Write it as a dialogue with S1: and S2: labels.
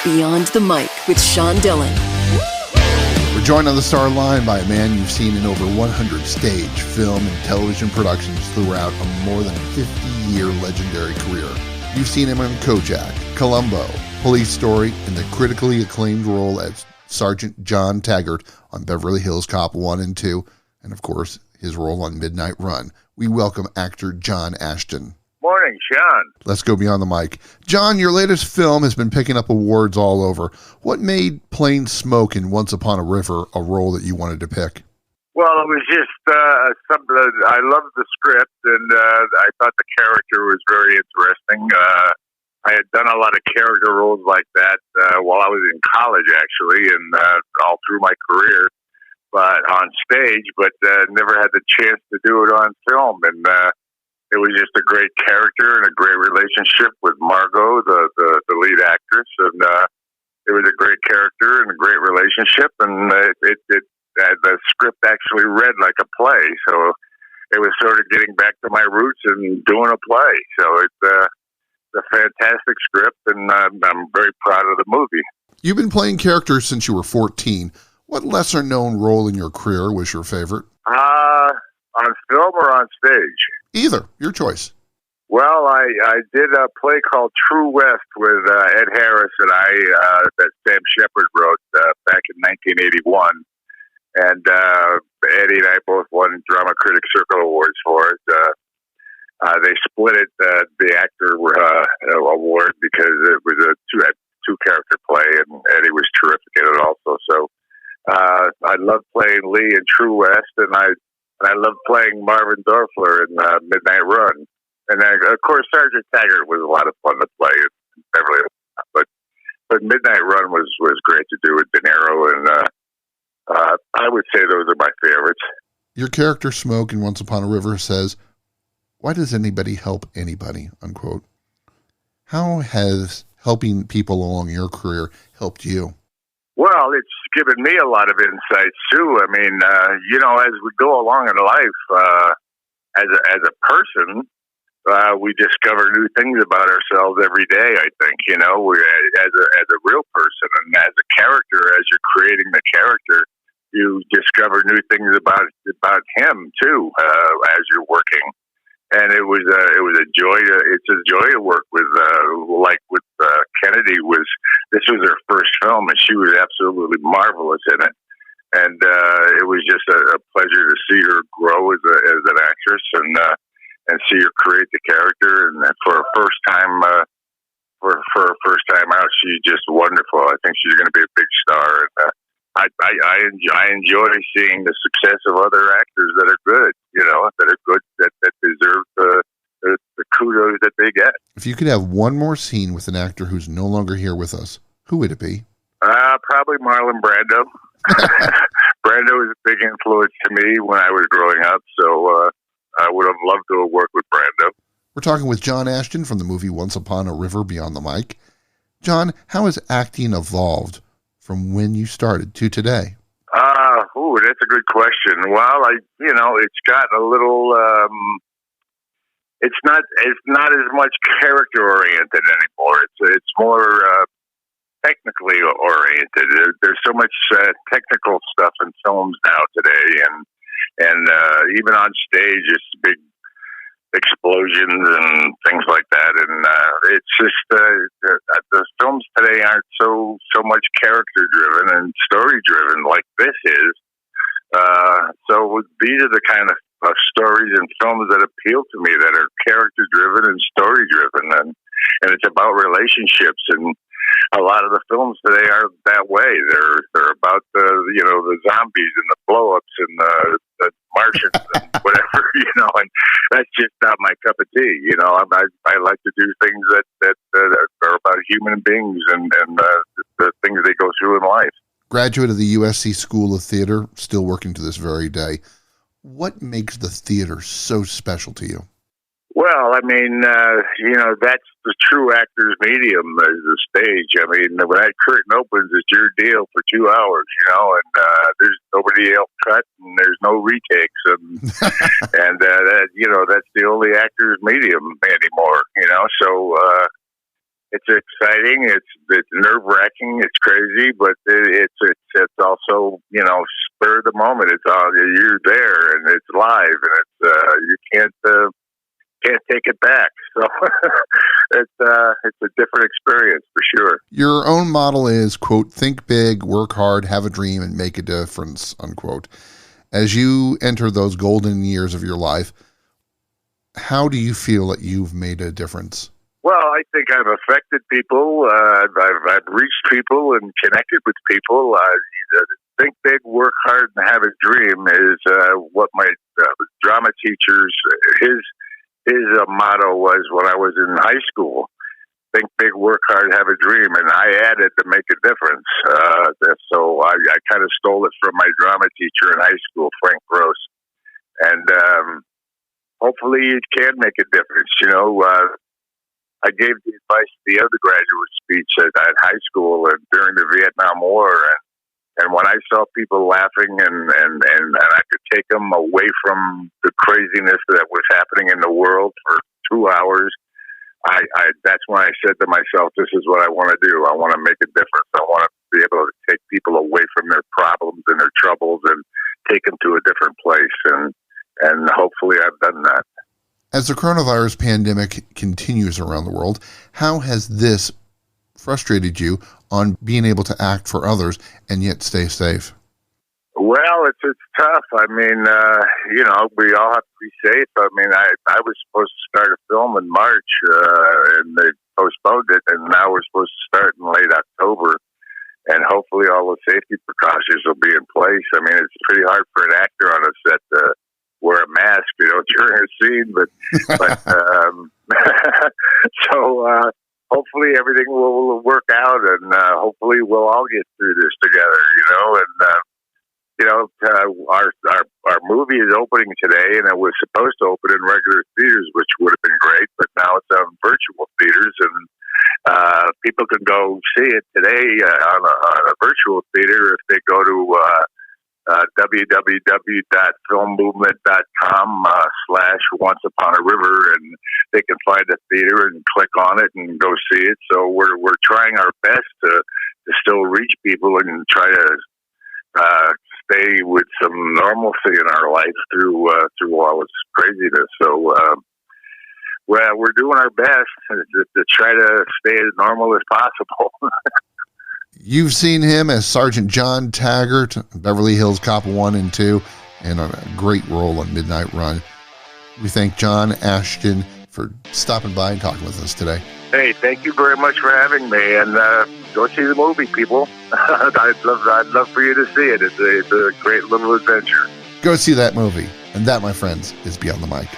S1: Beyond the Mic with Sean Dillon.
S2: We're joined on the star line by a man you've seen in over 100 stage, film, and television productions throughout a more than 50-year legendary career. You've seen him in Kojak, Columbo, Police Story, and the critically acclaimed role as Sergeant John Taggart on Beverly Hills Cop 1 and 2, and of course, his role on Midnight Run. We welcome actor John Ashton.
S3: Morning, Sean.
S2: Let's go beyond the mic. John, your latest film has been picking up awards all over. What made Plain Smoke in Once Upon a River a role that you wanted to pick?
S3: Well, it was just something that I loved the script, and I thought the character was very interesting. I had done a lot of character roles like that while I was in college, actually, and all through my career, but on stage, but never had the chance to do it on film. And it was just a great character and a great relationship with Margot, the lead actress, and it was a great character and a great relationship, and the script actually read like a play, so it was sort of getting back to my roots and doing a play. So it's a fantastic script, and I'm very proud of the movie.
S2: You've been playing characters since you were 14. What lesser-known role in your career was your favorite?
S3: On film or on stage?
S2: Either. Your choice.
S3: Well, I did a play called True West with Ed Harris and I that Sam Shepard wrote back in 1981. And Eddie and I both won Drama Critics Circle Awards for it. They split it, the actor award, because it was a two-character play, and Eddie was terrific in it also. So I loved playing Lee in True West, and I loved playing Marvin Dorfler in Midnight Run. And of course, Sergeant Taggart was a lot of fun to play in Beverly Hills. But Midnight Run was great to do with De Niro, and I would say those are my favorites.
S2: Your character, Smoke, in Once Upon a River says, "Why does anybody help anybody?" unquote. How has helping people along your career helped you?
S3: Well, it's given me a lot of insights, too. I mean, as we go along in life, as a person, we discover new things about ourselves every day, I think, as a real person. And as a character, as you're creating the character, you discover new things about him, too, as you're working. And it was a joy. It's a joy to work with, Kennedy. This was her first film, and she was absolutely marvelous in it. And it was just a pleasure to see her grow as an actress, and see her create the character. And for her first time, out, she's just wonderful. I think she's going to be a big star. And I enjoy seeing the success of other actors that are good, that are good, that deserve the kudos that they get.
S2: If you could have one more scene with an actor who's no longer here with us, who would it be?
S3: Probably Marlon Brando. Brando was a big influence to me when I was growing up, so I would have loved to have worked with Brando.
S2: We're talking with John Ashton from the movie Once Upon a River Beyond the Mic. John, how has acting evolved from when you started to today?
S3: That's a good question. Well, it's gotten a little. It's not as much character oriented anymore. It's more technically oriented. There's so much technical stuff in films now today, and even on stage, it's big explosions and things like that. And it's just the films today aren't so much character driven and story driven like this is. So these are the kind of stories and films that appeal to me, that are character driven and story driven, and it's about relationships. And a lot of the films today are that way. They're about the zombies and the blow-ups and the Martians and whatever, and that's just not my cup of tea. I like to do things that are about human beings and the things they go through in life.
S2: Graduate of the USC School of Theater, still working to this very day. What makes the theater so special to you?
S3: Well, I mean, that's the true actor's medium, is the stage. I mean, when that curtain opens, it's your deal for 2 hours, and there's nobody else cut, and there's no retakes, and that's the only actor's medium anymore, So it's exciting. It's nerve wracking. It's crazy, but it's also, you know, spur of the moment. It's all, you're there and it's live and it's you can't take it back. So it's a different experience for sure.
S2: Your own model is, quote, think big, work hard, have a dream, and make a difference, unquote. As you enter those golden years of your life, how do you feel that you've made a difference?
S3: Well, I think I've affected people. I've reached people and connected with people. Think big, work hard, and have a dream is what my drama teachers, his motto was when I was in high school. Think big, work hard, have a dream, and I added to make a difference. So I kind of stole it from my drama teacher in high school, Frank Gross, and hopefully it can make a difference. You know, I gave the advice at the undergraduate speech at high school and during the Vietnam War, and when I saw people laughing and I could take them away from the craziness that was happening in the world for 2 hours, that's when I said to myself, this is what I want to do. I want to make a difference. I want to be able to take people away from their problems and their troubles and take them to a different place. And hopefully I've done that.
S2: As the coronavirus pandemic continues around the world, how has this frustrated you on being able to act for others and yet stay safe?
S3: Well, it's tough. I mean, you know, we all have to be safe. I mean, I was supposed to start a film in March, and they postponed it, and now we're supposed to start in late October, and hopefully all the safety precautions will be in place. I mean, it's pretty hard for an actor on a set to wear a mask, you know, during a scene, but so hopefully everything will work out, and hopefully we'll all get through this together, you know, and you know, our movie is opening today, and it was supposed to open in regular theaters, which would have been great, but now it's on virtual theaters, and people can go see it today on a virtual theater if they go to www.filmmovement.com/Once Upon a River, and they can find a theater and click on it and go see it. So we're trying our best to still reach people and try to stay with some normalcy in our life through all this craziness. So well, we're doing our best to try to stay as normal as possible.
S2: You've seen him as Sergeant John Taggart, Beverly Hills Cop 1 and 2, and on a great role on Midnight Run. We thank John Ashton for stopping by and talking with us today.
S3: Hey, thank you very much for having me, and go see the movie, people. I'd love for you to see it. It's a great little adventure.
S2: Go see that movie. And that, my friends, is Beyond the Mic.